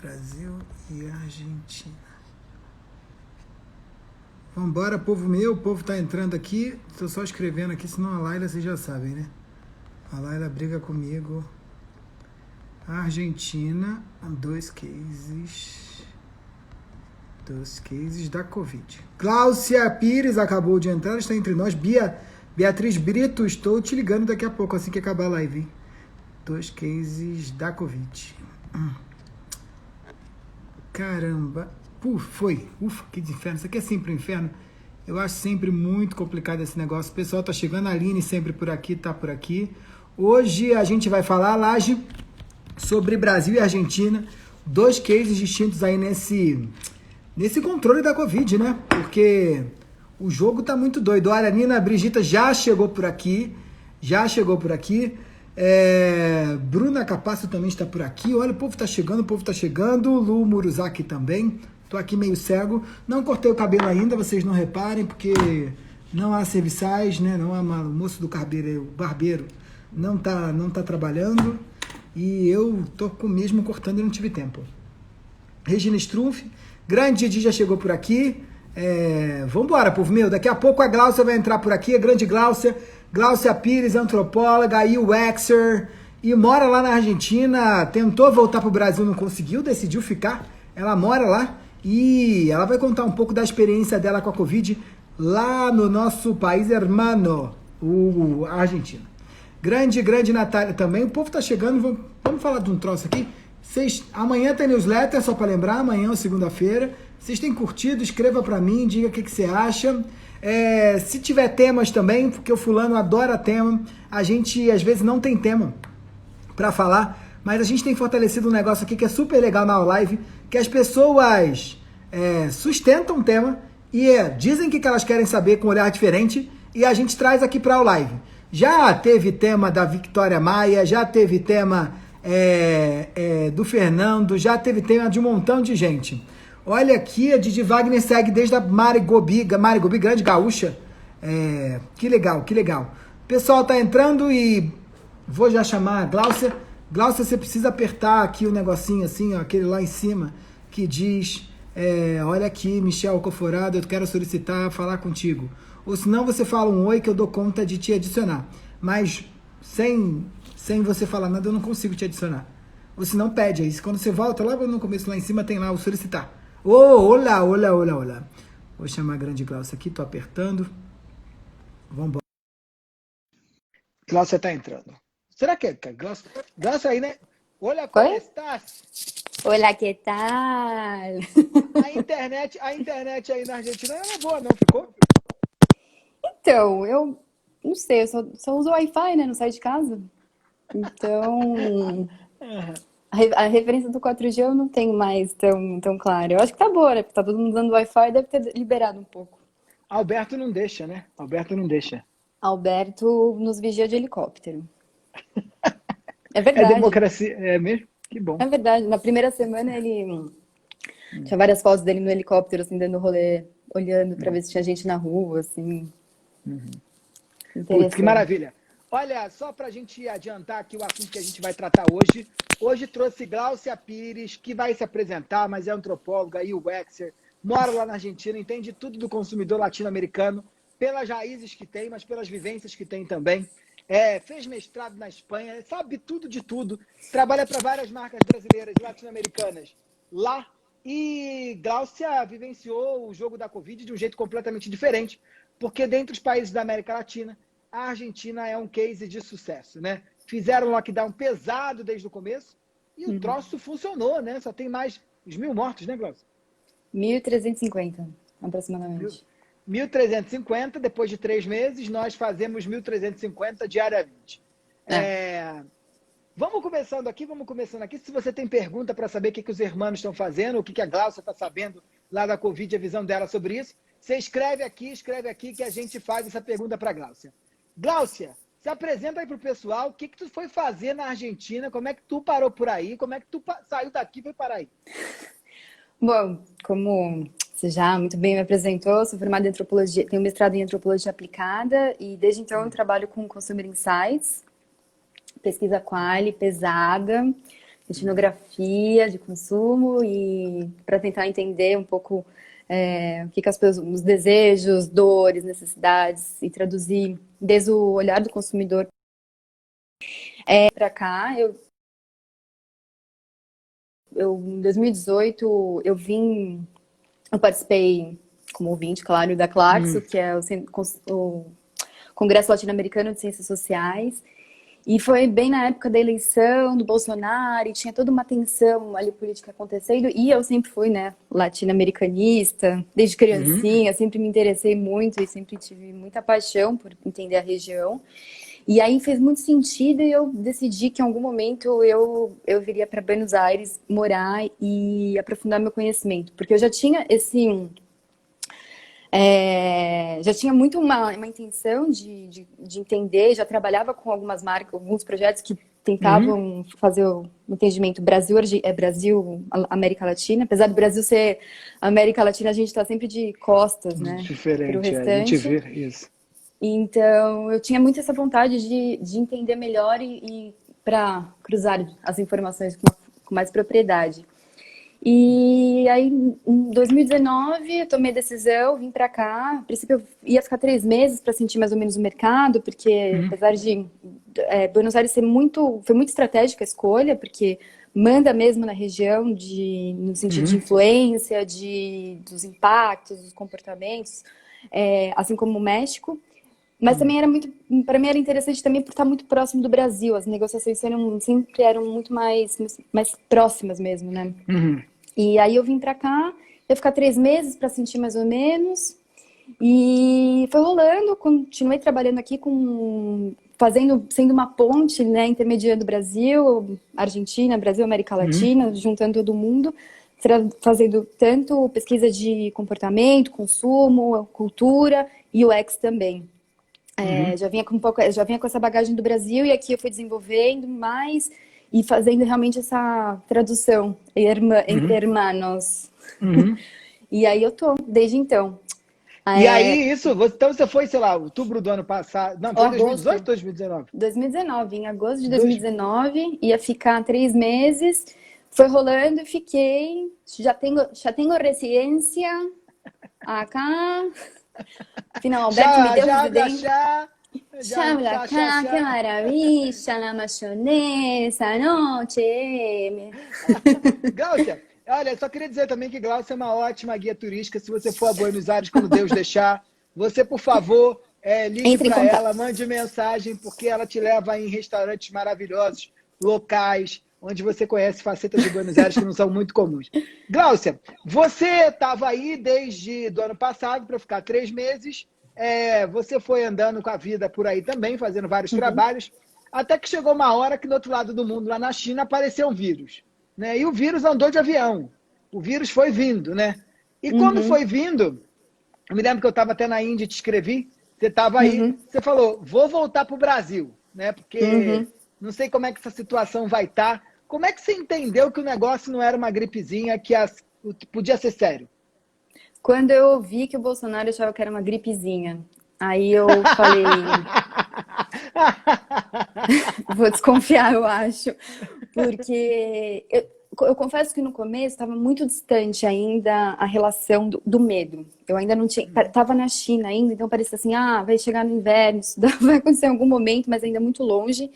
Brasil e Argentina. Vambora, povo meu, o povo tá entrando aqui. Estou só escrevendo aqui, senão a Laila, vocês já sabem, né? A Laila briga comigo. Argentina, dois cases da Covid. Cláudia Pires acabou de entrar, está entre nós. Beatriz Brito, estou te ligando daqui a pouco, assim que acabar a live. 2 cases da Covid. Caramba. Foi. Ufa, que inferno. Isso aqui é sempre um inferno. Eu acho sempre muito complicado esse negócio. O pessoal tá chegando. A Aline sempre por aqui, tá por aqui. Hoje a gente vai falar, Laje, sobre Brasil e Argentina. 2 cases distintos aí nesse controle da Covid, né? Porque o jogo tá muito doido. Olha, a Nina Brigita já chegou por aqui. Bruna Capasso também está por aqui. Olha, o povo tá chegando. Lu Muruzaki também. Tô aqui meio cego. Não cortei o cabelo ainda, vocês não reparem, porque não há serviçais, né? Não há o moço do barbeiro, o barbeiro não tá trabalhando. E eu tô mesmo cortando e não tive tempo. Regina Strumpf, grande Didi já chegou por aqui. Vambora, povo meu. Daqui a pouco a Gláucia vai entrar por aqui, a grande Gláucia. Gláucia Pires, antropóloga, aí o Wexer, e mora lá na Argentina, tentou voltar pro Brasil, não conseguiu, decidiu ficar. Ela mora lá e ela vai contar um pouco da experiência dela com a Covid lá no nosso país hermano, a Argentina. Grande Natália também. O povo tá chegando, vamos falar de um troço aqui. Amanhã tem newsletter, só para lembrar, amanhã é segunda-feira. Vocês têm curtido? Escreva para mim, diga o que você acha. Se tiver temas também, porque o fulano adora tema, a gente às vezes não tem tema para falar, mas a gente tem fortalecido um negócio aqui que é super legal na live, que as pessoas sustentam um tema e dizem o que elas querem saber com um olhar diferente e a gente traz aqui para a live. Já teve tema da Victoria Maia, já teve tema do Fernando, já teve tema de um montão de gente. Olha aqui, a Didi Wagner segue desde a Mari Gobi, grande gaúcha. Que legal. O pessoal tá entrando e vou já chamar a Gláucia. Gláucia, você precisa apertar aqui o negocinho assim, ó, aquele lá em cima, que diz, olha aqui, Michel Coforado, eu quero falar contigo. Ou senão você fala um oi que eu dou conta de te adicionar. Mas sem você falar nada eu não consigo te adicionar. Ou senão pede aí. Quando você volta lá no começo, lá em cima tem lá o solicitar. Olá. Vou chamar a grande Gláucia aqui, tô apertando. Vamos embora. Gláucia tá entrando. Será que é Gláucia? Gláucia aí, né? Olá, como estás? Olá, que tal? A internet aí na Argentina não é boa, não ficou? Então, eu não sei, eu só uso Wi-Fi, né? Não saio de casa. Então, a referência do 4G eu não tenho mais tão clara. Eu acho que tá boa, né? Porque tá todo mundo usando Wi-Fi, deve ter liberado um pouco. Alberto não deixa, né? Alberto nos vigia de helicóptero. É É verdade. democracia, é mesmo? Que bom. É verdade. Na primeira semana ele tinha várias fotos dele no helicóptero, assim, dando rolê, olhando pra ver se tinha gente na rua, assim. Putz, que maravilha. Olha, só para a gente adiantar aqui o assunto que a gente vai tratar hoje. Hoje trouxe Gláucia Pires, que vai se apresentar, mas é antropóloga, e o Wexer, mora lá na Argentina, entende tudo do consumidor latino-americano, pelas raízes que tem, mas pelas vivências que tem também. Fez mestrado na Espanha, sabe tudo de tudo, trabalha para várias marcas brasileiras e latino-americanas lá. E Gláucia vivenciou o jogo da Covid de um jeito completamente diferente, porque dentre os países da América Latina, a Argentina é um case de sucesso, né? Fizeram um lockdown pesado desde o começo e o troço funcionou, né? Só tem mais uns 1.000 mortos, né, Glaucio? 1.350, aproximadamente. 1.350, depois de 3 meses, nós fazemos 1.350 diariamente. Vamos começando aqui. Se você tem pergunta para saber o que os irmãos estão fazendo, o que a Gláucia está sabendo lá da Covid, a visão dela sobre isso, você escreve aqui que a gente faz essa pergunta para a Gláucia. Gláucia, se apresenta aí para o pessoal, o que tu foi fazer na Argentina, como é que tu parou por aí, como é que tu saiu daqui e foi parar aí? Bom, como você já muito bem me apresentou, sou formada em antropologia, tenho mestrado em antropologia aplicada e desde então eu trabalho com Consumer Insights, pesquisa quali, pesada. etnografia de consumo e para tentar entender um pouco o que as pessoas, os desejos, dores, necessidades e traduzir desde o olhar do consumidor para cá. Em 2018 eu participei como ouvinte, claro, da Claxo, que é o Congresso Latino-Americano de Ciências Sociais. E foi bem na época da eleição do Bolsonaro, e tinha toda uma tensão ali política acontecendo. E eu sempre fui, né, latino-americanista, desde criancinha, sempre me interessei muito e sempre tive muita paixão por entender a região. E aí fez muito sentido e eu decidi que em algum momento eu viria para Buenos Aires morar e aprofundar meu conhecimento. Porque eu já tinha já tinha muito uma intenção de entender, já trabalhava com algumas marcas, alguns projetos que tentavam fazer o entendimento Brasil, América Latina. Apesar do Brasil ser América Latina, a gente está sempre de costas, né? Diferente, pro restante. a gente vê isso. Então, eu tinha muito essa vontade de entender melhor e para cruzar as informações com mais propriedade. E aí, em 2019, eu tomei a decisão, vim para cá. A princípio, eu ia ficar 3 meses para sentir mais ou menos o mercado, porque apesar de Buenos Aires foi muito estratégica a escolha, porque manda mesmo na região no sentido de influência, dos impactos, dos comportamentos, assim como o México. Mas também para mim era interessante também por estar muito próximo do Brasil. As negociações sempre eram muito mais próximas mesmo, né? E aí eu vim para cá, ia ficar 3 meses para sentir mais ou menos. E foi rolando, continuei trabalhando aqui sendo uma ponte, né, intermediando Brasil, Argentina, Brasil, América Latina, juntando todo mundo, fazendo tanto pesquisa de comportamento, consumo, cultura e UX também. Já vinha com essa bagagem do Brasil e aqui eu fui desenvolvendo mais e fazendo realmente essa tradução entre hermanos. E aí eu tô, desde então. E aí, então você foi, sei lá, outubro do ano passado. Não, foi 2018 ou 2019? 2019, em agosto de 2019, ia ficar 3 meses. Foi rolando e fiquei. Já tenho residência acá. Final, Alberto me deu residência. Chá, que maravilha, la mayonesa, noche. Glaucia, olha, só queria dizer também que Glaucia é uma ótima guia turística. Se você for a Buenos Aires, quando Deus deixar, você, por favor, ligue para ela, mande mensagem, porque ela te leva em restaurantes maravilhosos, locais, onde você conhece facetas de Buenos Aires que não são muito comuns. Glaucia, você estava aí desde o ano passado para ficar 3 meses. Você foi andando com a vida por aí também, fazendo vários trabalhos, até que chegou uma hora que do outro lado do mundo, lá na China, apareceu um vírus. Né? E o vírus andou de avião. O vírus foi vindo, né? E quando foi vindo, eu me lembro que eu estava até na Índia e te escrevi, você estava aí, você falou, vou voltar para o Brasil, né? Porque não sei como é que essa situação vai estar. Como é que você entendeu que o negócio não era uma gripezinha, que podia ser sério? Quando eu ouvi que o Bolsonaro achava que era uma gripezinha, aí eu falei, vou desconfiar, eu acho, porque eu confesso que no começo estava muito distante ainda a relação do medo. Eu ainda não tinha, estava na China ainda, então parecia assim, vai chegar no inverno, isso vai acontecer em algum momento, mas ainda muito longe.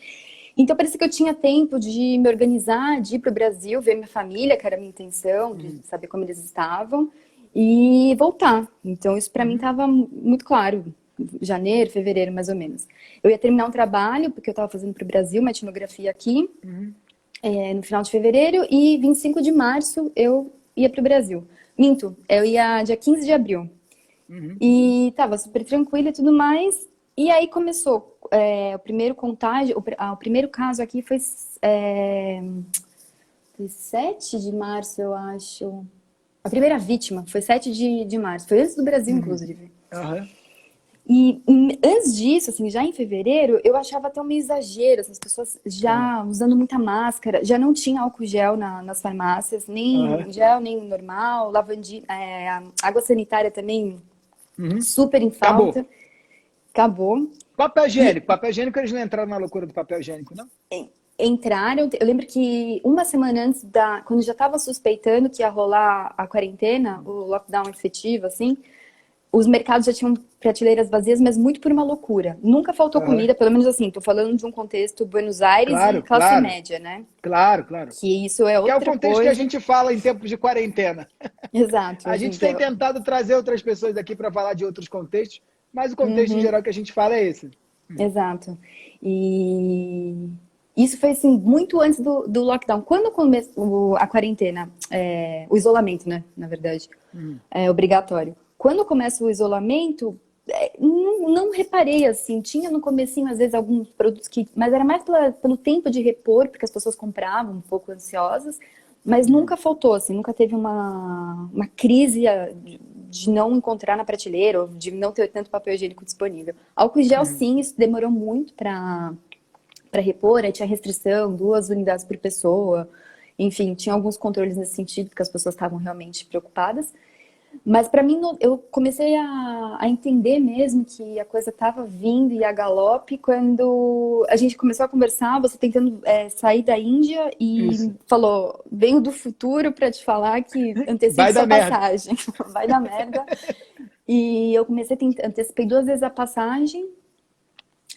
Então parecia que eu tinha tempo de me organizar, de ir para o Brasil, ver minha família, que era a minha intenção, de saber como eles estavam, e voltar. Então isso para mim estava muito claro, janeiro, fevereiro, mais ou menos. Eu ia terminar um trabalho, porque eu estava fazendo para o Brasil, uma etnografia aqui, no final de fevereiro, e 25 de março eu ia para o Brasil. Minto, eu ia dia 15 de abril. E estava super tranquila e tudo mais, e aí começou o primeiro contágio, o primeiro caso aqui foi 7 de março, eu acho. A primeira vítima foi 7 de março, foi antes do Brasil, inclusive. E antes disso, assim, já em fevereiro, eu achava até um exagero, assim, as pessoas já usando muita máscara, já não tinha álcool gel nas farmácias, nem gel, nem normal, água sanitária também, super em falta. Acabou. Papel higiênico, eles não entraram na loucura do papel higiênico, não? entraram. Eu lembro que uma semana antes quando já estava suspeitando que ia rolar a quarentena, o lockdown efetivo, assim, os mercados já tinham prateleiras vazias, mas muito por uma loucura. Nunca faltou Aham. comida, pelo menos assim, tô falando de um contexto Buenos Aires e Claro, classe claro, média, né? claro, claro. Que isso é Que é o outra contexto que a coisa. gente fala em tempos de quarentena. Exato, A assim, gente tem tentado trazer outras pessoas aqui para falar de outros contextos, mas o contexto em uhum, geral que a gente fala é esse. exato. E isso foi assim, muito antes do lockdown. Quando começou a quarentena, o isolamento, né? Na verdade, Hum. é obrigatório. Quando começa o isolamento, não reparei assim. Tinha no comecinho, às vezes, alguns produtos que. Mas era mais pelo tempo de repor, porque as pessoas compravam um pouco ansiosas. Mas nunca faltou, assim, nunca teve uma crise de não encontrar na prateleira, ou de não ter tanto papel higiênico disponível. Álcool em gel, sim, isso demorou muito para repor, aí tinha restrição, 2 unidades por pessoa. Enfim, tinha alguns controles nesse sentido, porque as pessoas estavam realmente preocupadas. Mas para mim, eu comecei a entender mesmo que a coisa estava vindo e a galope quando a gente começou a conversar, você tentando sair da Índia e Isso. falou, venho do futuro para te falar que antecipe Vai sua dar merda. passagem, vai dar merda. E eu comecei a tentar, antecipei 2 vezes a passagem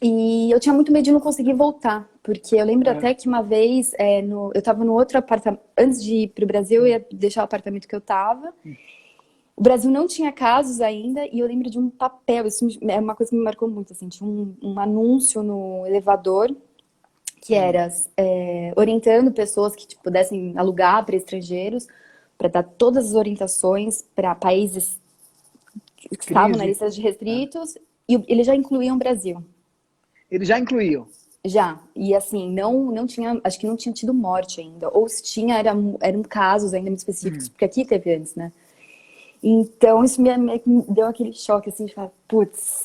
e eu tinha muito medo de não conseguir voltar, porque eu lembro Aham. até que uma vez eu estava no outro apartamento, antes de ir para o Brasil, eu ia deixar o apartamento que eu estava. O Brasil não tinha casos ainda e eu lembro de um papel, isso é uma coisa que me marcou muito, assim, tinha um anúncio no elevador que era orientando pessoas que tipo, pudessem alugar para estrangeiros, para dar todas as orientações para países que estavam na Crise. lista de restritos e eles já incluíam o Brasil. Eles já incluíam. Já, e assim, não tinha, acho que não tinha tido morte ainda, ou se tinha, eram casos ainda muito específicos, porque aqui teve antes, né? Então, isso meio que me deu aquele choque, assim, de falar, putz,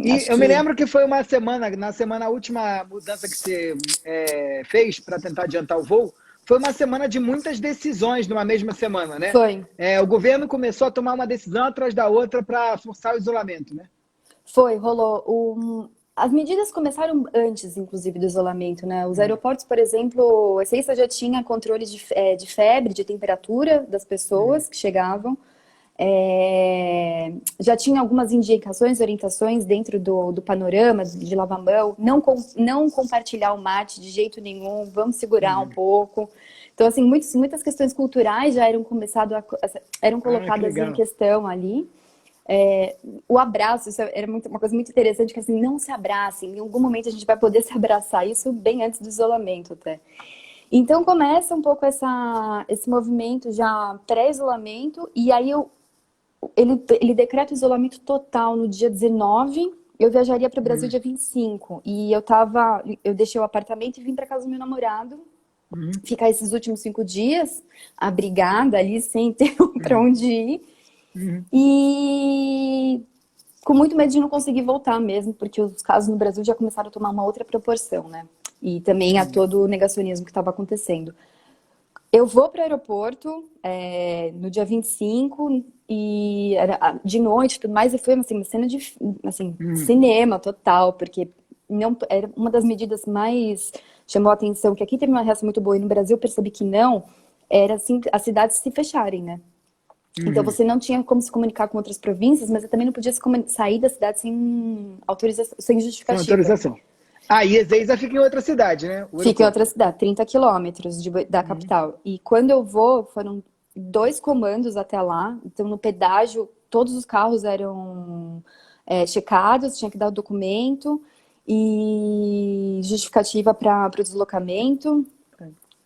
E acho eu me que lembro que foi uma semana, na semana, a última mudança que você fez para tentar adiantar o voo, foi uma semana de muitas decisões numa mesma semana, né? foi. O governo começou a tomar uma decisão atrás da outra para forçar o isolamento, né? Rolou. As medidas começaram antes, inclusive, do isolamento, né? Os Hum, aeroportos, por exemplo, a Ezeiza já tinha controle de febre, de temperatura das hum, pessoas que chegavam. Já tinha algumas indicações, orientações dentro do panorama de lavar a mão, não compartilhar o mate de jeito nenhum, vamos segurar um hum. pouco. Então, assim, muitas questões culturais já eram Ah, que colocadas em legal. questão ali. O abraço, isso era uma coisa muito interessante, que assim, não se abracem, em algum momento a gente vai poder se abraçar, isso bem antes do isolamento até. Então começa um pouco esse movimento já pré-isolamento, e aí ele decreta o isolamento total no dia 19. Eu viajaria para o Brasil Hum, dia 25. E eu deixei o apartamento e vim para casa do meu namorado, hum, ficar esses últimos 5 dias, abrigada ali, sem ter para hum, onde ir. hum. E com muito medo de não conseguir voltar mesmo, porque os casos no Brasil já começaram a tomar uma outra proporção, né? E também a Sim. todo o negacionismo que estava acontecendo. Eu vou para o aeroporto no dia 25 e era de noite e tudo mais, e foi assim, uma cena de assim, Hum, cinema total, porque não era uma das medidas mais chamou a atenção, que aqui teve uma reação muito boa e no Brasil eu percebi que não, era assim, as cidades se fecharem, né? Então uhum. você não tinha como se comunicar com outras províncias, mas você também não podia sair da cidade sem autorização, sem Sem justificativa. autorização. Aí Ezeiza fica em outra cidade, né? O Fica em aeroporto. outra cidade, 30 quilômetros da Uhum, capital. E quando eu vou, foram 2 comandos até lá. Então, no pedágio, todos os carros eram checados, tinha que dar o documento e justificativa para o deslocamento.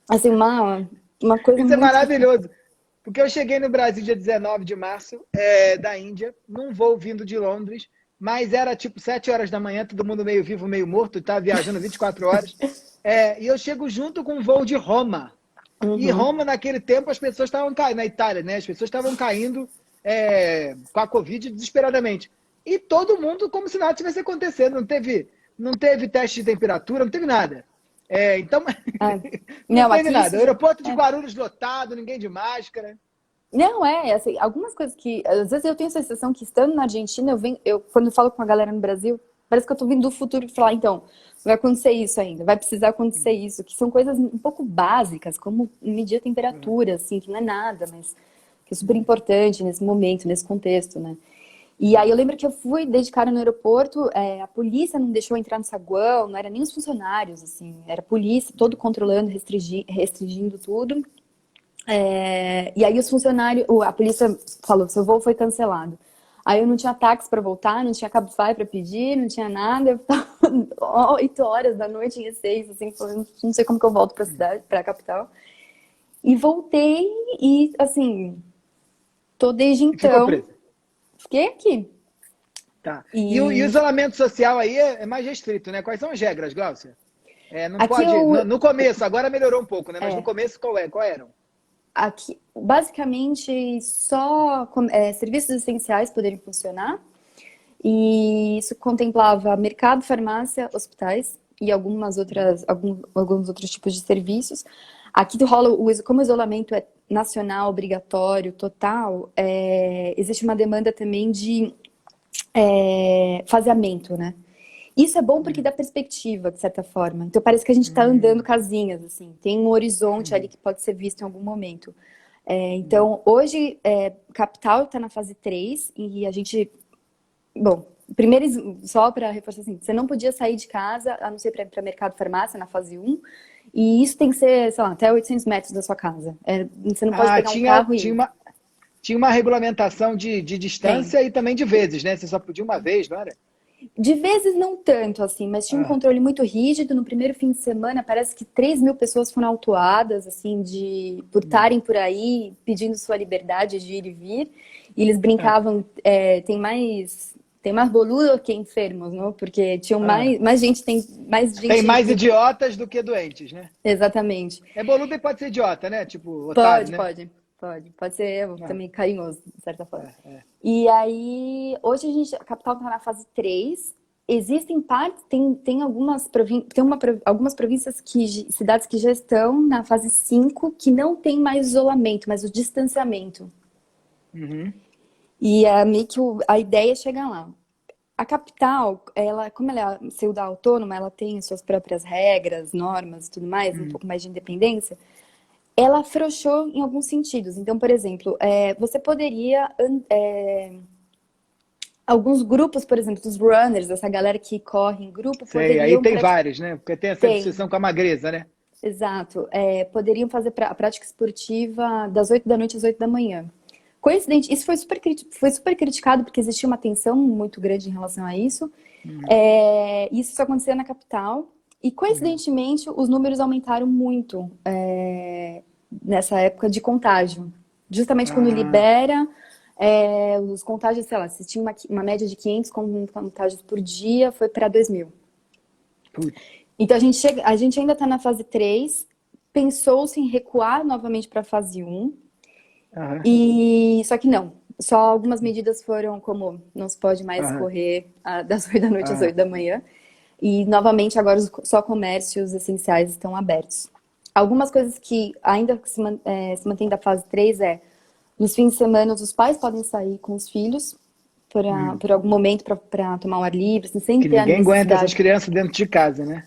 Assim, uma coisa Isso é muito. maravilhoso. Porque eu cheguei no Brasil dia 19 de março, da Índia, num voo vindo de Londres, mas era tipo 7 horas da manhã, todo mundo meio vivo, meio morto, estava viajando 24 horas. E eu chego junto com um voo de Roma. E Uhum. Roma, naquele tempo, as pessoas estavam caindo, na Itália, né? As pessoas estavam caindo com a Covid desesperadamente. E todo mundo como se nada tivesse acontecendo. Não teve teste de temperatura, não teve nada. Então, É. não Não, teve aqui nada. isso O já. aeroporto de Guarulhos lotado, ninguém de máscara. Não, algumas coisas que, às vezes eu tenho a sensação que estando na Argentina, quando eu falo com a galera no Brasil, parece que eu tô vindo do futuro e falar, então, vai acontecer isso ainda, vai precisar acontecer isso, que são coisas um pouco básicas, como medir a temperatura, assim, que não é nada, mas que é super importante nesse momento, nesse contexto, né? E aí eu lembro que eu fui dedicar no aeroporto, a polícia não deixou eu entrar no saguão, não era nem os funcionários, assim, era a polícia, todo controlando, restringindo tudo. E aí os funcionários, a polícia falou, seu voo foi cancelado. Aí eu não tinha táxi para voltar, não tinha Cabify para pedir, não tinha nada. Eu tava 8 horas da noite em E6, assim, falando, não sei como que eu volto para a cidade, para a capital. E voltei e, assim, tô desde Ficou então, presa. fiquei aqui. Tá. E o E isolamento social aí é mais restrito, né? Quais são as regras, Glaucia? Não aqui pode. No, eu, no começo, agora melhorou um pouco, né? Mas no é, começo, qual eram? aqui, basicamente, só serviços essenciais poderiam funcionar. E isso contemplava mercado, farmácia, hospitais e alguns outros tipos de serviços. Aqui rola, como o isolamento é nacional, obrigatório, total, existe uma demanda também de faseamento, né? Isso é bom porque dá perspectiva, de certa forma. Então parece que a gente está andando casinhas, assim. Tem um horizonte ali que pode ser visto em algum momento. Então, hoje, capital está na fase 3 e a gente. Bom, primeiro, só para reforçar assim, você não podia sair de casa, a não ser para mercado e farmácia, na fase 1. E isso tem que ser, sei lá, até 800 metros da sua casa. Você não pode Ah, pegar um carro e tinha ir. uma regulamentação de Tem. distância e também de vezes, né? Você só podia uma vez, não era? De vezes não tanto, assim, mas tinha um Ah, controle muito rígido. No primeiro fim de semana, parece que 3.000 pessoas foram autuadas, assim, por estarem por aí pedindo sua liberdade de ir e vir. E eles ah, brincavam, tem mais boludo que enfermos, não? Porque tinham ah. mais gente, tem mais Tem gente. mais idiotas do que doentes, né? Exatamente. É boludo e pode ser idiota, né? Tipo, otário, Pode, né? pode, pode. Pode ser Ah, também carinhoso, de certa forma. é. E aí, hoje a capital está na fase 3. Existem partes, tem algumas províncias cidades que já estão na fase 5 que não tem mais isolamento, mas o distanciamento. Uhum. E meio que a ideia é chegar lá. A capital, como ela é cidade autônoma, ela tem suas próprias regras, normas e tudo mais, um pouco mais de independência. Ela afrouxou em alguns sentidos. Então, por exemplo, você poderia. Alguns grupos, por exemplo, dos runners, essa galera que corre em grupo, Sei, aí poderiam tem vários, né? Porque tem essa tem, discussão com a magreza, né? exato, poderiam fazer a prática esportiva das 8 da noite às 8 da manhã. Coincidente, isso foi super criticado porque existia uma tensão muito grande em relação a isso. Isso só acontecia na capital. E, coincidentemente, os números aumentaram muito nessa época de contágio. Justamente quando Ah, libera, os contágios, sei lá, se tinha uma média de 500 contágios por dia, foi para 2.000. putz. Então, a gente ainda está na fase 3. Pensou-se em recuar novamente para a fase 1. Aham, Só que não. Só algumas medidas foram como não se pode mais aham, correr das 8 da noite às aham. 8 da manhã. E, novamente, agora só comércios essenciais estão abertos. Algumas coisas que ainda se mantém da fase 3 nos fins de semana, os pais podem sair com os filhos por algum momento para tomar um ar livre, assim, sem Que ter a ninguém aguenta essas necessidade. crianças dentro de casa, né?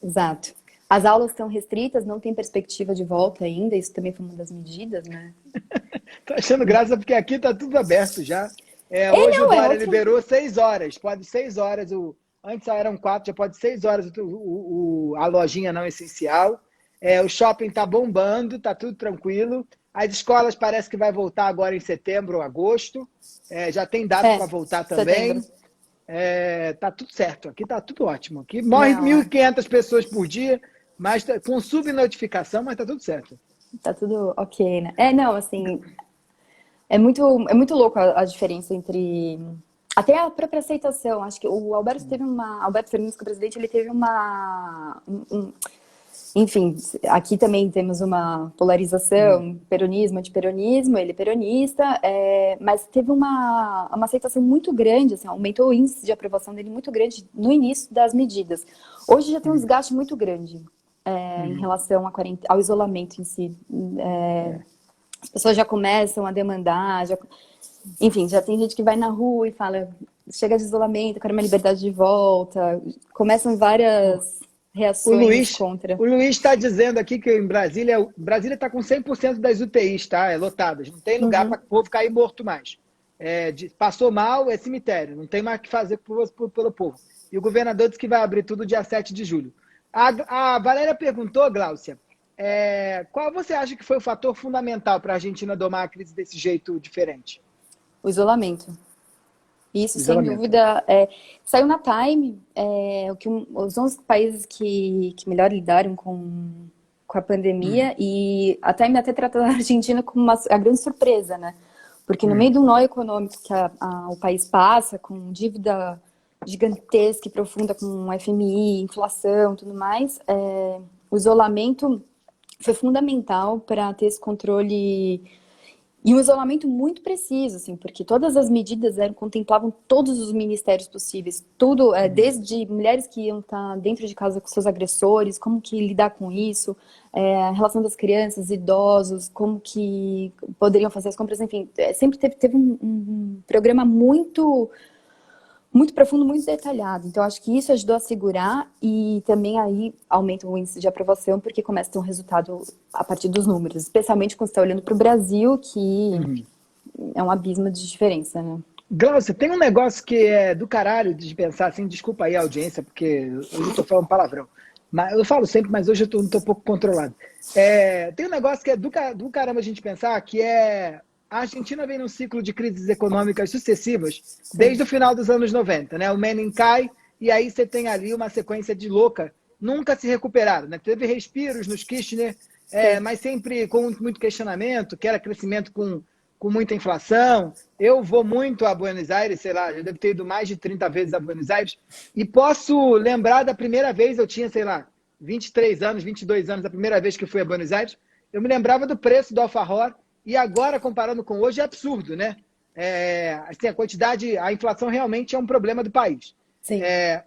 Exato. As aulas estão restritas, não tem perspectiva de volta ainda, isso também foi uma das medidas, né? Tô achando graça porque aqui tá tudo aberto já. Hoje o Não, é Dória outro. liberou 6 horas. Pode 6 horas. Antes eram 4, já pode 6 horas a lojinha não essencial. O shopping tá bombando, tá tudo tranquilo. As escolas parece que vai voltar agora em setembro ou agosto. Já tem data para voltar Setembro. também. Tá tudo certo. Aqui tá tudo ótimo. Aqui morre Não, 1.500 pessoas por dia, mas com subnotificação, mas tá tudo certo. tá tudo ok, né? Não, assim, é muito louco a diferença entre. Até a própria aceitação. Acho que o Alberto teve uma. Alberto Fernandes, que é o presidente, ele teve uma. Enfim, aqui também temos uma polarização, peronismo, antiperonismo, ele é peronista, mas teve uma aceitação muito grande, assim, aumentou o índice de aprovação dele muito grande no início das medidas. Hoje já tem um desgaste muito grande em relação ao isolamento em si. As pessoas já começam a demandar, enfim, já tem gente que vai na rua e fala, chega de isolamento, quero minha liberdade de volta. Começam várias reações contra. O Luiz está dizendo aqui que em Brasília está com 100% das UTIs, tá? Lotadas. Não tem lugar para o povo cair morto mais. Passou mal, é cemitério. Não tem mais o que fazer pelo povo. E o governador disse que vai abrir tudo dia 7 de julho. A Valéria perguntou, Gláucia, qual você acha que foi o fator fundamental para a Argentina domar a crise desse jeito diferente? O isolamento. Isso, sem dúvida. Saiu na Time os 11 países que melhor lidaram com a pandemia, e a Time até trata a Argentina como a grande surpresa, né? Porque no meio do nó econômico que o país passa, com dívida gigantesca e profunda, com FMI, inflação, tudo mais, o isolamento foi fundamental para ter esse controle. E um isolamento muito preciso, assim, porque todas as medidas contemplavam todos os ministérios possíveis, tudo, desde mulheres que iam estar dentro de casa com seus agressores, como que lidar com isso, a relação das crianças, idosos, como que poderiam fazer as compras, enfim, sempre teve um programa muito profundo, muito detalhado. Então, acho que isso ajudou a segurar, e também aí aumenta o índice de aprovação, porque começa a ter um resultado a partir dos números, especialmente quando você está olhando para o Brasil, que é um abismo de diferença, né? Glaucia, tem um negócio que é do caralho de pensar, assim, desculpa aí a audiência, porque hoje eu estou falando palavrão. Mas eu falo sempre, mas hoje eu estou um pouco controlado. Tem um negócio que é do caramba a gente pensar, que a Argentina vem num ciclo de crises econômicas sucessivas desde o final dos anos 90, né? O Menem cai e aí você tem ali uma sequência de louca. Nunca se recuperaram, né? Teve respiros nos Kirchner, mas sempre com muito questionamento, que era crescimento com muita inflação. Eu vou muito a Buenos Aires, sei lá, já devo ter ido mais de 30 vezes a Buenos Aires, e posso lembrar da primeira vez, eu tinha, sei lá, 23 anos, 22 anos, a primeira vez que fui a Buenos Aires, eu me lembrava do preço do alfajor. E agora, comparando com hoje, é absurdo, né? Assim, a inflação realmente é um problema do país. Sim.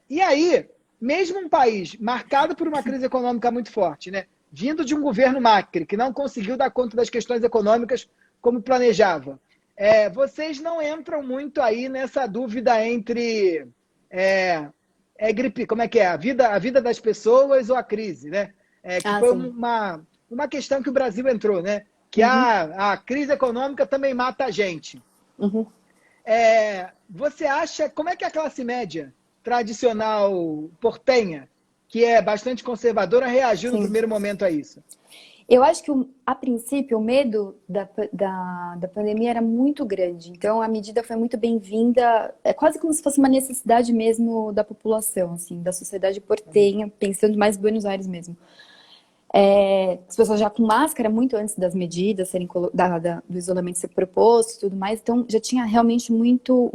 E aí, mesmo um país marcado por uma crise econômica muito forte, né? Vindo de um governo Macri, que não conseguiu dar conta das questões econômicas como planejava, vocês não entram muito aí nessa dúvida entre gripe, como é que é? A vida das pessoas ou a crise, né? Que foi uma questão que o Brasil entrou, né? Que a crise econômica também mata a gente. Você acha, como é que a classe média tradicional portenha, que é bastante conservadora, reagiu no primeiro momento a isso? Eu acho que, a princípio, o medo da pandemia era muito grande. Então, a medida foi muito bem-vinda. É quase como se fosse uma necessidade mesmo da população, assim, da sociedade portenha, pensando mais em Buenos Aires mesmo. As pessoas já com máscara muito antes das medidas serem do isolamento ser proposto e tudo mais, então já tinha realmente um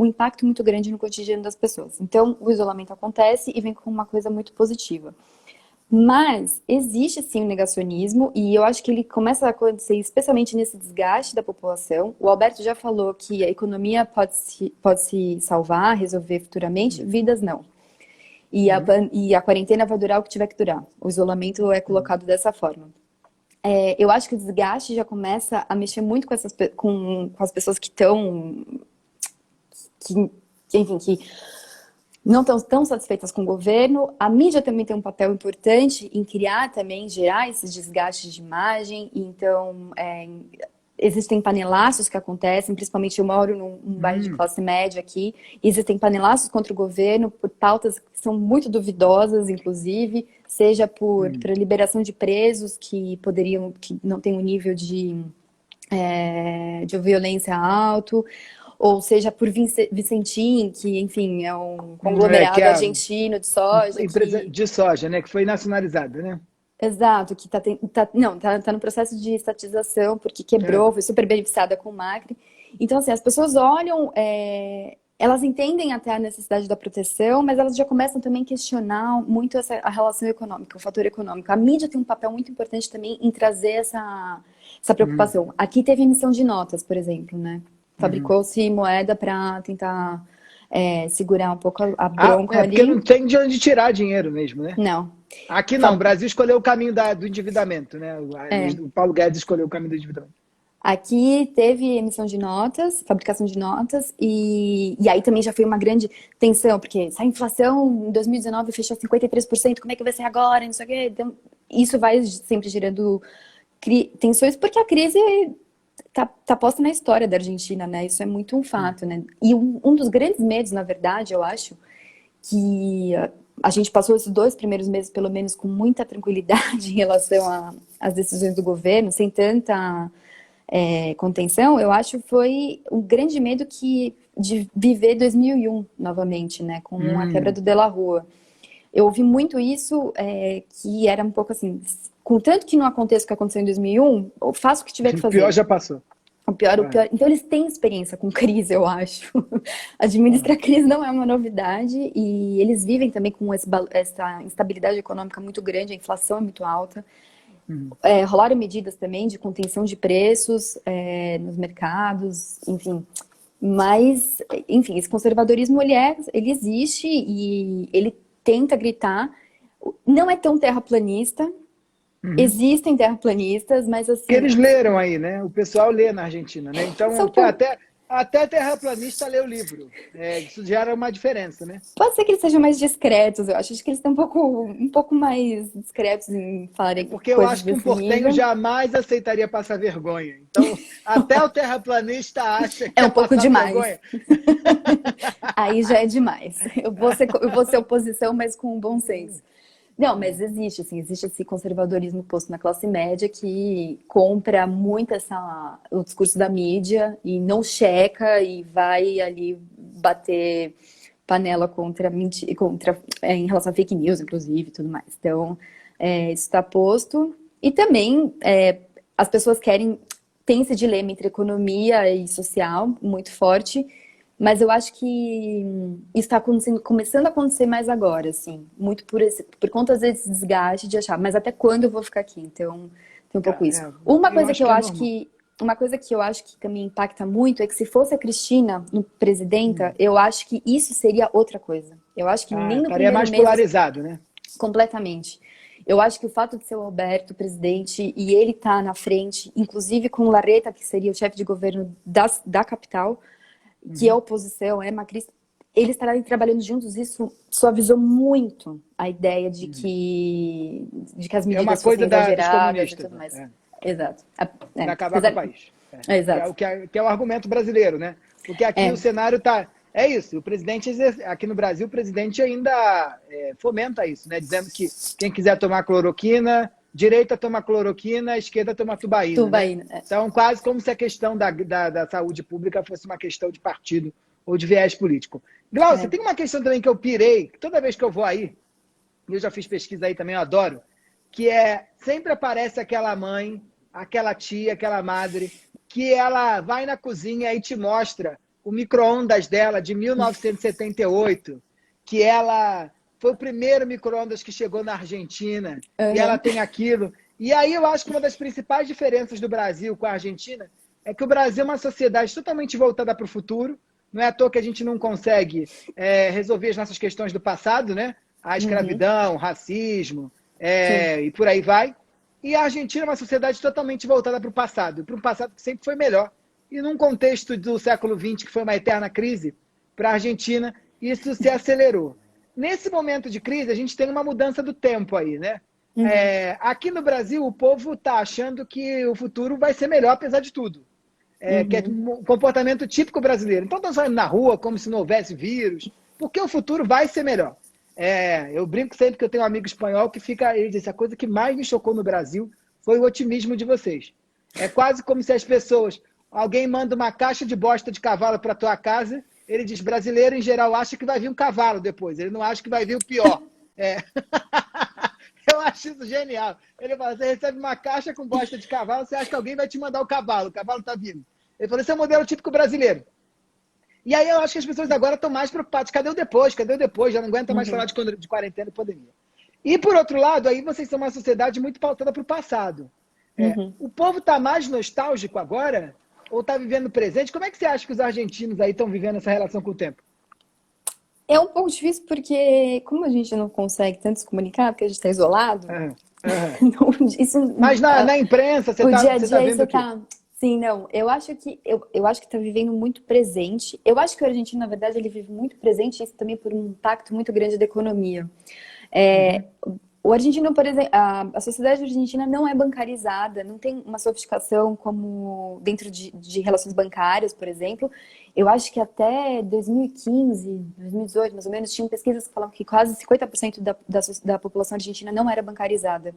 impacto muito grande no cotidiano das pessoas. Então o isolamento acontece e vem com uma coisa muito positiva. Mas existe sim o negacionismo, e eu acho que ele começa a acontecer especialmente nesse desgaste da população. O Alberto já falou que a economia pode se salvar, resolver futuramente, vidas não. E a quarentena vai durar o que tiver que durar. O isolamento é colocado dessa forma. Eu acho que o desgaste já começa a mexer muito com as pessoas que estão... enfim, que não estão tão satisfeitas com o governo. A mídia também tem um papel importante em gerar esses desgastes de imagem. Então, existem panelaços que acontecem, principalmente eu moro num bairro de classe média aqui, e existem panelaços contra o governo por pautas que são muito duvidosas, inclusive, seja por liberação de presos que não têm um nível de violência alto, ou seja por Vicentim, que, enfim, é um conglomerado argentino de soja. Empresa de soja, né? Que foi nacionalizada, né? Exato, que tá no processo de estatização, porque quebrou, foi super beneficiada com o Macri. Então, assim, as pessoas olham, elas entendem até a necessidade da proteção, mas elas já começam também a questionar muito a relação econômica, o fator econômico. A mídia tem um papel muito importante também em trazer essa preocupação. Aqui teve emissão de notas, por exemplo, né? Fabricou-se moeda para tentar segurar um pouco a bronca ali. Porque não tem de onde tirar dinheiro mesmo, né? Não. Aqui não, o Brasil escolheu o caminho do endividamento, né? O Paulo Guedes escolheu o caminho do endividamento. Aqui teve emissão de notas, fabricação de notas, e aí também já foi uma grande tensão, porque se a inflação em 2019 fechou 53%, como é que vai ser agora? Não sei o quê. Então, isso vai sempre gerando tensões, porque a crise tá posta na história da Argentina, né? Isso é muito um fato, né? E um dos grandes medos, na verdade, eu acho, que a gente passou esses 2 primeiros meses, pelo menos, com muita tranquilidade em relação às decisões do governo, sem tanta contenção, eu acho foi um grande medo de viver 2001 novamente, né, com a quebra do De La Rua. Eu ouvi muito isso, que era um pouco assim, contanto que não aconteça o que aconteceu em 2001, eu faço o que tiver que O fazer. pior já passou. O pior. Então eles têm experiência com crise, eu acho. Administrar crise não é uma novidade e eles vivem também com essa instabilidade econômica muito grande, a inflação é muito alta. Rolaram medidas também de contenção de preços nos mercados, enfim. Mas, enfim, esse conservadorismo ele existe e ele tenta gritar. Não é tão terraplanista. Existem terraplanistas, mas assim... Que eles leram aí, né? O pessoal lê na Argentina, né? Então, até terraplanista lê o livro. Isso gera uma diferença, né? Pode ser que eles sejam mais discretos, eu acho. Acho que eles estão um pouco mais discretos em falarem porque eu acho que um portenho jamais aceitaria passar vergonha. Então, até o terraplanista acha que é um pouco demais. Vergonha. Aí já é demais. Eu vou ser oposição, mas com bom senso. Não, mas existe esse conservadorismo posto na classe média que compra muito o discurso da mídia e não checa e vai ali bater panela em relação a fake news, inclusive, e tudo mais. Então, isso está posto. E também, as pessoas tem esse dilema entre economia e social muito forte, mas eu acho que isso está começando a acontecer mais agora, assim. Muito por conta desse desgaste de achar, mas até quando eu vou ficar aqui? Então, tem um pouco isso. Uma coisa que eu acho que também impacta muito é que se fosse a Cristina no presidenta, eu acho que isso seria outra coisa. Eu acho que nem no primeiro mais mês... polarizado, né? Completamente. Eu acho que o fato de ser o Alberto presidente e ele tá na frente, inclusive com o Larreta, que seria o chefe de governo da capital, que é oposição, é macrista, eles estarem trabalhando juntos, isso suavizou muito a ideia de que as medidas fossem exageradas e tudo mais. Exato. Para acabar com o país. Exato. Que é o argumento brasileiro, né? Porque aqui o cenário está... É isso, o presidente, aqui no Brasil, o presidente ainda fomenta isso, né? Dizendo que quem quiser tomar cloroquina, direita toma cloroquina, esquerda toma tubaína. Né? Então, quase como se a questão da saúde pública fosse uma questão de partido ou de viés político. Glaucia, tem uma questão também que eu pirei, que toda vez que eu vou aí, eu já fiz pesquisa aí também, eu adoro, que sempre aparece aquela mãe, aquela tia, aquela madre, que ela vai na cozinha e te mostra o micro-ondas dela de 1978, que ela foi o primeiro micro-ondas que chegou na Argentina, e ela tem aquilo. E aí eu acho que uma das principais diferenças do Brasil com a Argentina é que o Brasil é uma sociedade totalmente voltada para o futuro. Não é à toa que a gente não consegue resolver as nossas questões do passado, né? A escravidão, o racismo, e por aí vai. E a Argentina é uma sociedade totalmente voltada para o passado que sempre foi melhor. E num contexto do século XX, que foi uma eterna crise para a Argentina, isso se acelerou. Nesse momento de crise, a gente tem uma mudança do tempo aí, né? Aqui no Brasil, o povo está achando que o futuro vai ser melhor, apesar de tudo. Que é um comportamento típico brasileiro. Então, estão saindo na rua como se não houvesse vírus, porque o futuro vai ser melhor. Eu brinco sempre que eu tenho um amigo espanhol que ele diz, a coisa que mais me chocou no Brasil foi o otimismo de vocês. É quase como se as pessoas... Alguém manda uma caixa de bosta de cavalo para tua casa, ele diz, brasileiro em geral acha que vai vir um cavalo depois, ele não acha que vai vir o pior. Eu acho isso genial. Ele fala, você recebe uma caixa com bosta de cavalo, você acha que alguém vai te mandar o cavalo está vindo. Ele falou, esse é o modelo típico brasileiro. E aí eu acho que as pessoas agora estão mais preocupadas, cadê o depois? Já não aguenta mais falar de quarentena e pandemia. E por outro lado, aí vocês são uma sociedade muito pautada para o passado. O povo está mais nostálgico agora? Ou está vivendo o presente? Como é que você acha que os argentinos aí estão vivendo essa relação com o tempo? É um pouco difícil porque, como a gente não consegue tanto se comunicar, porque a gente está isolado... Mas na imprensa, você está vendo o quê? Sim, não. Eu acho que está vivendo muito presente. Eu acho que o argentino, na verdade, ele vive muito presente, isso também por um impacto muito grande da economia. É, Uhum. o argentino, por exemplo, a sociedade argentina não é bancarizada, não tem uma sofisticação como dentro de relações bancárias, por exemplo. Eu acho que até 2015, 2018, mais ou menos, tinham pesquisas que falavam que quase 50% da população argentina não era bancarizada.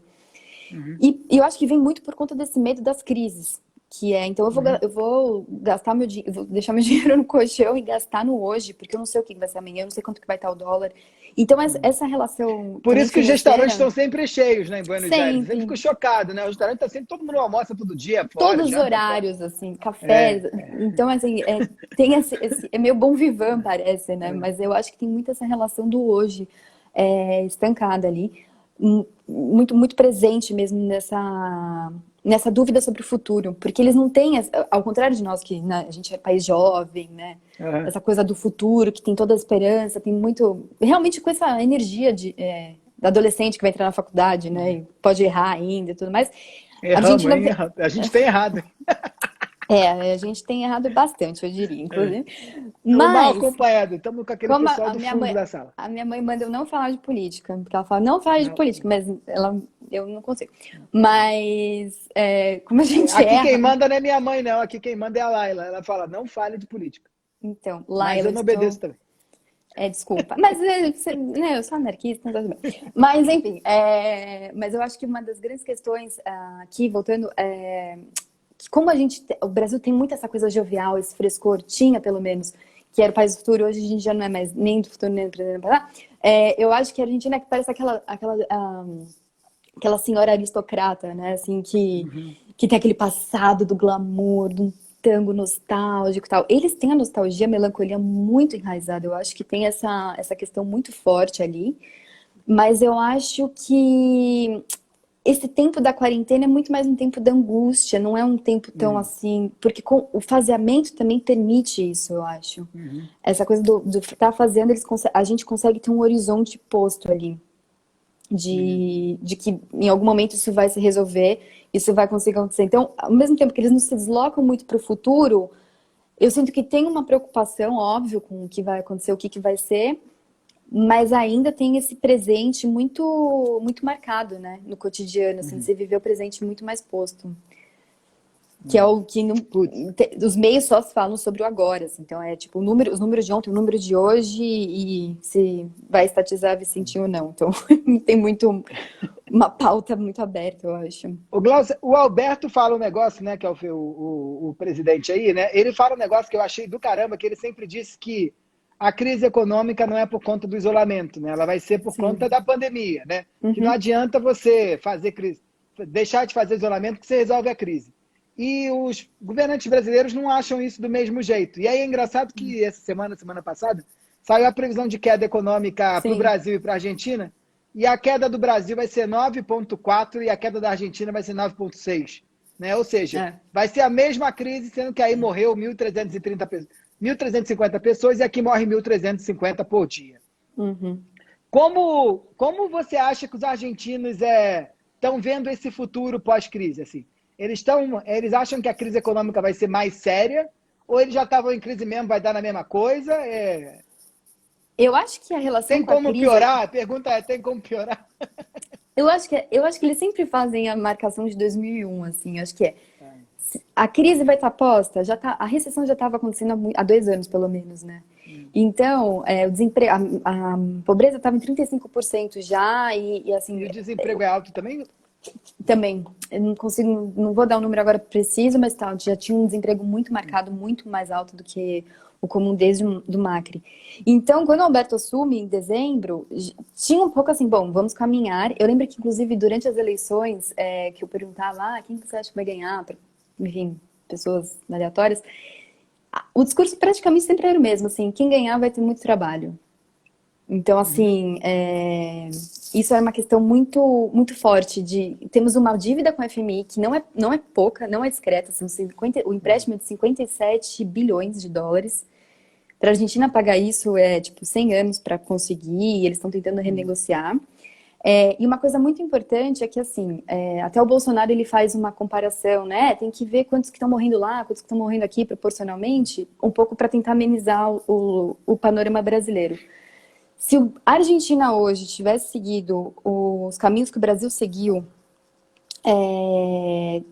Uhum. E eu acho que vem muito por conta desse medo das crises, que é, então Uhum. eu vou gastar meu dinheiro, vou deixar meu dinheiro no colchão e gastar no hoje, porque eu não sei o que vai ser amanhã, eu não sei quanto que vai estar o dólar. Então essa relação Por também isso que os restaurantes financeira, estão sempre cheios, né, em Buenos Aires. Eu sempre sempre, fico chocado, né? O restaurante está sempre, todo mundo almoça todo dia fora, todos os janta fora. horários, assim, cafés, É, então assim, tem é meio bom vivant, parece, né? é. Mas eu acho que tem muito essa relação do hoje estancada ali, muito, muito presente mesmo nessa dúvida sobre o futuro, porque eles não têm, ao contrário de nós, que né, a gente é país jovem, né? Aham. Essa coisa do futuro, que tem toda a esperança, tem muito, realmente com essa energia da adolescente que vai entrar na faculdade, né? E pode errar ainda e tudo mais. A Erramos, Argentina hein? A gente tem errado, hein? a gente tem errado bastante, eu diria, É. inclusive. Estamos mal Mas, acompanhados, estamos com aquele como pessoal do fundo da sala. a minha mãe manda eu não falar de política, porque ela fala, não fala de Não. política, mas eu não consigo. Mas, como a gente Aqui quem erra, manda não é minha mãe, não. Aqui quem manda é a Laila. Ela fala, não fale de política. então, Mas Laila, eu não obedeço também. desculpa. Mas, né, eu sou anarquista, então tudo bem. Mas, enfim, mas eu acho que uma das grandes questões aqui, voltando, que como o Brasil tem muito essa coisa jovial, esse frescor, tinha pelo menos, que era o país do futuro, hoje a gente já não é mais nem do futuro, nem do presente, nem do passado. Eu acho que a Argentina é que parece aquela senhora aristocrata, né, assim, Uhum. que tem aquele passado do glamour, de um tango nostálgico e tal. Eles têm a nostalgia, a melancolia muito enraizada, eu acho que tem essa questão muito forte ali, mas eu acho que esse tempo da quarentena é muito mais um tempo da angústia, não é um tempo tão Uhum. assim, porque o faseamento também permite isso, eu acho. Uhum. Essa coisa do estar fazendo, a gente consegue ter um horizonte posto ali, Uhum. de que em algum momento isso vai se resolver, isso vai conseguir acontecer. Então, ao mesmo tempo que eles não se deslocam muito para o futuro, eu sinto que tem uma preocupação, óbvio, com o que vai acontecer, o que que vai ser, mas ainda tem esse presente muito muito marcado, né, no cotidiano, assim, Uhum. você viveu o presente muito mais posto, que é o que não, Putz. os meios só se falam sobre o agora, assim, então é tipo os números de ontem, o número de hoje e se vai estatizar Vicentinho ou não, então não tem muito uma pauta muito aberta, eu acho. O Glaucio, o Alberto fala um negócio, né, que é o presidente aí, né? Ele fala um negócio que eu achei do caramba, que ele sempre disse que a crise econômica não é por conta do isolamento, né? Ela vai ser por conta Sim. da pandemia, né? Que não Uhum. adianta você fazer crise, deixar de fazer isolamento que você resolve a crise. E os governantes brasileiros não acham isso do mesmo jeito. E aí é engraçado que essa semana passada, saiu a previsão de queda econômica para o Sim. Brasil e para a Argentina, e a queda do Brasil vai ser 9,4 e a queda da Argentina vai ser 9,6. Né? Ou seja, É. vai ser a mesma crise, sendo que aí morreu 1.350 pessoas e aqui morre 1.350 por dia. Uhum. Como você acha que os argentinos estão vendo esse futuro pós-crise? Assim? Eles acham que a crise econômica vai ser mais séria ou eles já estavam em crise mesmo, vai dar na mesma coisa? Eu acho que a relação Tem com a como crise, piorar? A pergunta é, tem como piorar? eu acho que eles sempre fazem a marcação de 2001, assim, eu acho que a crise vai estar posta, a recessão já estava acontecendo há 2 anos, pelo menos, né? Então, o desemprego, a pobreza estava em 35% já, e E assim, o desemprego é alto também? também, eu não consigo, não vou dar um número agora preciso, mas tá, já tinha um desemprego muito marcado, muito mais alto do que o comum desde do Macri. Então, quando o Alberto assume em dezembro, tinha um pouco assim, bom, vamos caminhar. Eu lembro que, inclusive, durante as eleições, que eu perguntava, quem que você acha que vai ganhar? Enfim, pessoas aleatórias. O discurso praticamente sempre era o mesmo, assim, quem ganhar vai ter muito trabalho. Então, Uhum. assim, isso é uma questão muito, muito forte temos uma dívida com a FMI que não é pouca, não é discreta, são o empréstimo é de 57 bilhões de dólares. Para a Argentina pagar isso é tipo 100 anos para conseguir, e eles estão tentando Uhum. renegociar. E uma coisa muito importante é que, assim, até o Bolsonaro ele faz uma comparação, né? Tem que ver quantos que estão morrendo lá, quantos que estão morrendo aqui proporcionalmente, um pouco para tentar amenizar o panorama brasileiro. Se a Argentina hoje tivesse seguido os caminhos que o Brasil seguiu,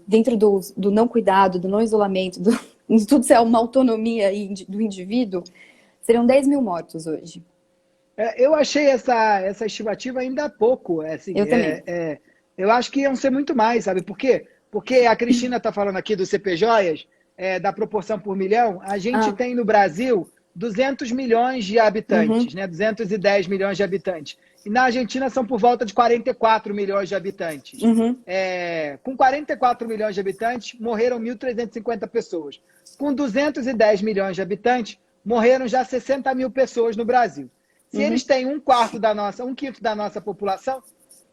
dentro do não cuidado, do não isolamento, de tudo isso é uma autonomia do indivíduo, seriam 10 mil mortos hoje. Eu achei essa estimativa ainda pouco. Assim, Eu também. eu acho que iam ser muito mais, sabe por quê? Porque a Cristina está falando aqui do CP Joias, da proporção por milhão. A gente tem no Brasil 200 milhões de habitantes, né? 210 milhões de habitantes. E na Argentina são por volta de 44 milhões de habitantes. Com 44 milhões de habitantes, morreram 1.350 pessoas. Com 210 milhões de habitantes, morreram já 60 mil pessoas no Brasil. Se eles têm um quinto da nossa população,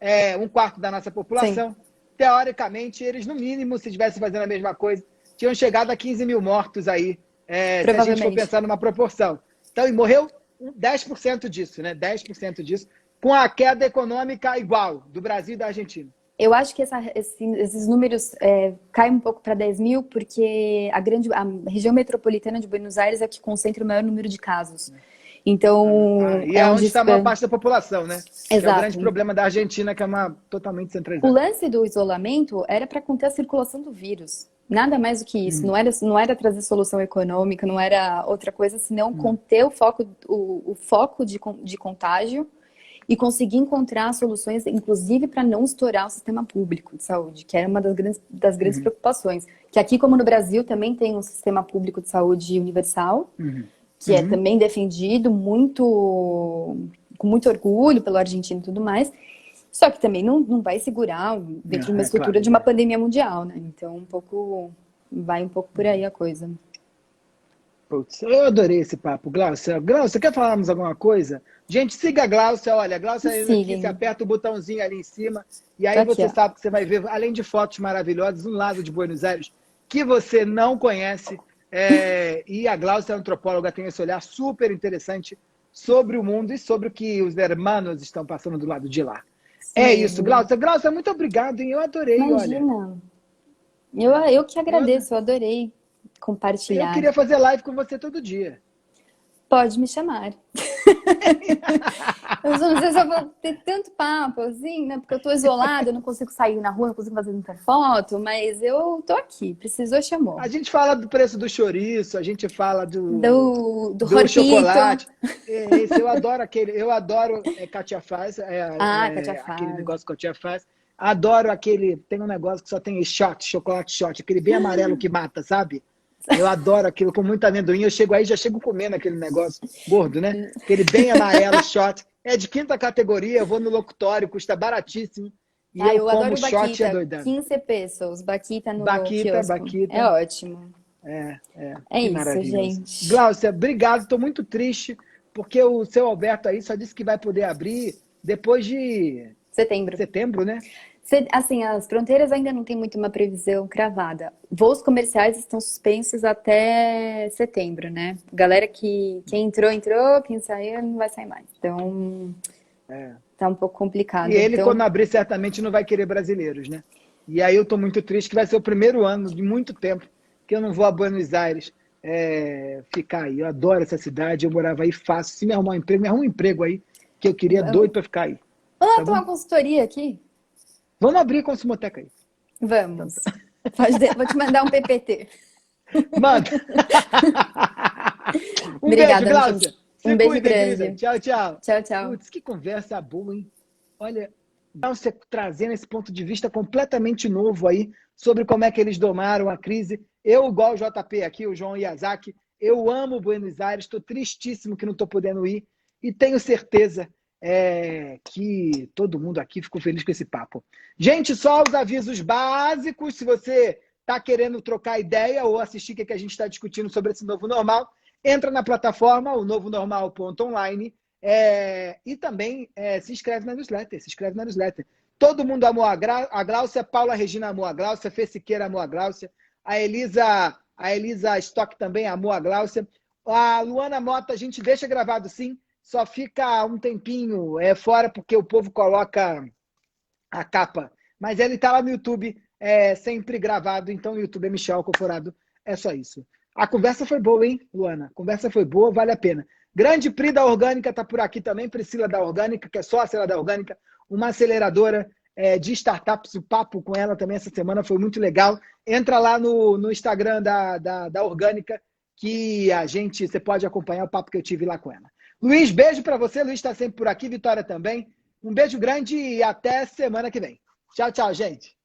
Sim. teoricamente, eles, no mínimo, se estivessem fazendo a mesma coisa, tinham chegado a 15 mil mortos aí, se a gente for pensar numa proporção. Então, e morreu 10% disso, né? 10% disso, com a queda econômica igual do Brasil e da Argentina. Eu acho que esses números caem um pouco para 10 mil, porque a região metropolitana de Buenos Aires é que concentra o maior número de casos. Então, e é onde está a maior parte da população, né? Exato. Que é o grande problema da Argentina, que é totalmente centralizada. O lance do isolamento era para conter a circulação do vírus. Nada mais do que isso. Não era trazer solução econômica, não era outra coisa, senão conter o foco de contágio e conseguir encontrar soluções, inclusive para não estourar o sistema público de saúde, que era uma das grandes preocupações. Que aqui, como no Brasil, também tem um sistema público de saúde universal, que é também defendido com muito orgulho pelo argentino e tudo mais, só que também não vai segurar dentro de uma estrutura de uma pandemia mundial, né? Então, vai um pouco por aí a coisa. Putz, eu adorei esse papo, Glaucia. Glaucia, quer falarmos alguma coisa? Gente, siga a Glaucia, olha, a Glaucia aqui, você aperta o botãozinho ali em cima, e aí você sabe que você vai ver, além de fotos maravilhosas, um lado de Buenos Aires que você não conhece. E a Glaucia, antropóloga, tem esse olhar super interessante sobre o mundo e sobre o que os hermanos estão passando do lado de lá. Sim. É isso, Glaucia. Glaucia, muito obrigado, hein? Eu adorei. Imagina. Olha. Eu que agradeço, eu adorei compartilhar. Eu queria fazer live com você todo dia. Pode me chamar. Eu não sei se eu vou ter tanto papo, assim, né? Porque eu tô isolada, eu não consigo sair na rua, não consigo fazer muita foto, mas eu tô aqui, precisou, chamou. A gente fala do preço do chouriço, a gente fala do chocolate. Esse, eu adoro Katia Faz, Katia Faz. Aquele negócio que a Katia faz. Adoro tem um negócio que só tem chocolate shot, aquele bem amarelo que mata, sabe? Eu adoro aquilo, com muito amendoim. Eu chego aí, já chego comendo aquele negócio gordo, né? Aquele bem amarelo, shot. É de 5ª categoria, eu vou no locutório, custa baratíssimo. E eu como adoro shot Baquita, é doidão. 15 pesos, Baquita no Baquita. É ótimo. É isso, gente. Glaucia, obrigado. Estou muito triste, porque o seu Alberto aí só disse que vai poder abrir depois de setembro, né? Assim, as fronteiras ainda não tem muito uma previsão cravada. Voos comerciais estão suspensos até setembro, né? Galera quem entrou, quem saiu não vai sair mais. Então, tá um pouco complicado. E ele, quando abrir, certamente não vai querer brasileiros, né? E aí eu tô muito triste, que vai ser o primeiro ano de muito tempo que eu não vou a Buenos Aires ficar aí. Eu adoro essa cidade, eu morava aí fácil. Se me arrumar um emprego, me arruma um emprego aí, que eu queria doido para ficar aí. Vamos ter uma consultoria aqui? Vamos abrir a Consumoteca aí. Vamos. Vou te mandar um PPT. Manda. Obrigada, beijo, Glaucia. Um beijo grande. Tchau, tchau. Tchau, tchau. Putz, que conversa boa, hein? Olha, você trazendo esse ponto de vista completamente novo aí sobre como é que eles domaram a crise. Eu, igual o JP aqui, o João Iazaki, eu amo Buenos Aires, estou tristíssimo que não estou podendo ir e tenho certeza que todo mundo aqui ficou feliz com esse papo. Gente, só os avisos básicos, se você está querendo trocar ideia ou assistir o que a gente está discutindo sobre esse novo normal, entra na plataforma, o novonormal.online, e também se inscreve na newsletter. Todo mundo amou a Glaucia, Paula Regina amou a Glaucia, Fê Siqueira amou a Glaucia, a Elisa Stock também amou a Glaucia, a Luana Mota, a gente deixa gravado sim, só fica um tempinho fora porque o povo coloca a capa. Mas ele está lá no YouTube, sempre gravado. Então, o YouTube é Michel Alcoforado. É só isso. A conversa foi boa, hein, Luana? A conversa foi boa, vale a pena. Grande Pri da Orgânica está por aqui também. Priscila da Orgânica, que é sócia da Orgânica. Uma aceleradora de startups. O papo com ela também essa semana foi muito legal. Entra lá no Instagram da Orgânica, que você pode acompanhar o papo que eu tive lá com ela. Luiz, beijo para você. Luiz está sempre por aqui. Vitória também. Um beijo grande e até semana que vem. Tchau, tchau, gente.